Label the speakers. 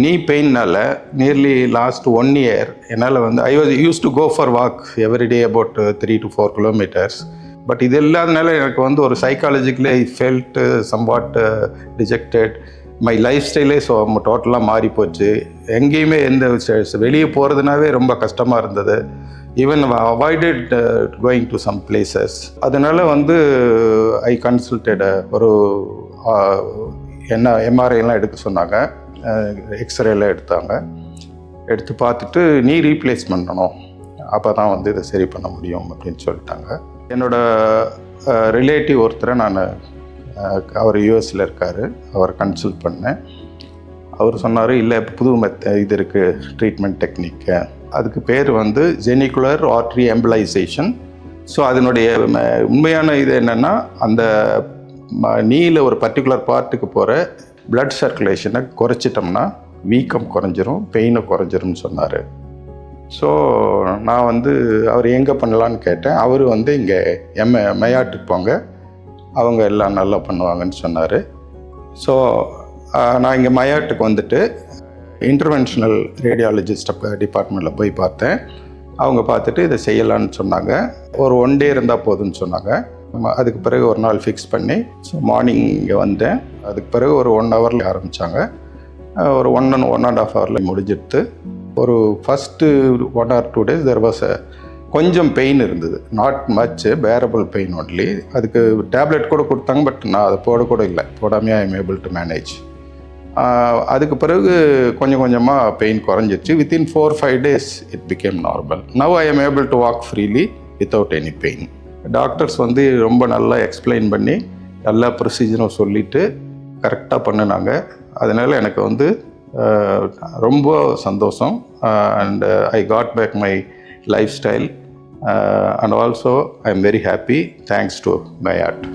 Speaker 1: knee பெயின்னால nearly last 1 year என்னால் வந்து I was used to go for walk every day about 3 to 4 kilometers. But இது இல்லாதனால எனக்கு வந்து ஒரு psychologically I felt somewhat dejected. My life ஸ்டைலே டோட்டலாக மாறி போச்சு. எங்கேயுமே வெளியே போகிறதுனாவே ரொம்ப கஷ்டமாக இருந்தது. Even avoided going to some places. அதனால் வந்து ஐ கன்சல்டட் ஒரு எம்ஆர்ஐலாம் எடுக்க சொன்னாங்க. எக்ஸ்ரேலாம் எடுத்து பார்த்துட்டு நீ ரீப்ளேஸ் பண்ணணும், அப்போ தான் வந்து இதை சரி பண்ண முடியும் அப்படின்னு சொல்லிட்டாங்க. என்னோடய ரிலேட்டிவ் ஒருத்தரை நான் அவர் யூஎஸில் இருக்கார், அவர் கன்சல்ட் பண்ணேன். அவர் சொன்னார், இல்லை இப்போ புது இது இருக்குது ட்ரீட்மெண்ட் டெக்னிக்கு, அதுக்கு பேர் வந்து ஜெனிகுலர் ஆர்ட்ரி எம்பலைசேஷன். ஸோ அதனுடைய உண்மையான இது என்னென்னா, அந்த நீல ஒரு பர்டிகுலர் பார்ட்டுக்கு போகிற பிளட் சர்க்குலேஷனை குறைச்சிட்டோம்னா வீக்கம் குறைஞ்சிரும், பெயினை குறைஞ்சிரும்னு சொன்னார். ஸோ நான் வந்து அவர் எங்கே பண்ணலான்னு கேட்டேன். அவர் வந்து இங்கே மெயாட்டுக்கு போங்க, அவங்க எல்லாம் நல்லா பண்ணுவாங்கன்னு சொன்னார். ஸோ நான் இங்கே மெயாட்டுக்கு வந்துட்டு இன்டர்வென்ஷனல் ரேடியாலஜிஸ்ட் டிபார்ட்மெண்ட்டில் போய் பார்த்தேன். அவங்க பார்த்துட்டு இதை செய்யலான்னு சொன்னாங்க. ஒரு 1 day இருந்தால் போதுன்னு சொன்னாங்க. அதுக்கு பிறகு ஒரு நாள் ஃபிக்ஸ் பண்ணி ஸோ மார்னிங் இங்கே வந்தேன். அதுக்கு பிறகு ஒரு 1 hour ஆரம்பித்தாங்க. ஒரு 1.5 hour முடிஞ்சிடுத்து. ஒரு first 1 or 2 days there was கொஞ்சம் பெயின் இருந்தது, not much, bearable pain only. அதுக்கு டேப்லெட் கூட கொடுத்தாங்க, பட் நான் அதை போடக்கூட இல்லை, போடாமையே I am able to manage. அதுக்கு பிறகு கொஞ்சம் கொஞ்சமாக பெயின் குறைஞ்சிச்சு. Within 4-5 days it became normal. Now I am able to walk freely without any pain. Doctors வந்து ரொம்ப நல்லா எக்ஸ்பிளைன் பண்ணி எல்லா ப்ரொசீஜரும் சொல்லிவிட்டு கரெக்டாக பண்ணினாங்க. அதனால் எனக்கு வந்து ரொம்ப சந்தோஷம். And I got back my life style and also I am very happy thanks to மெயாட்.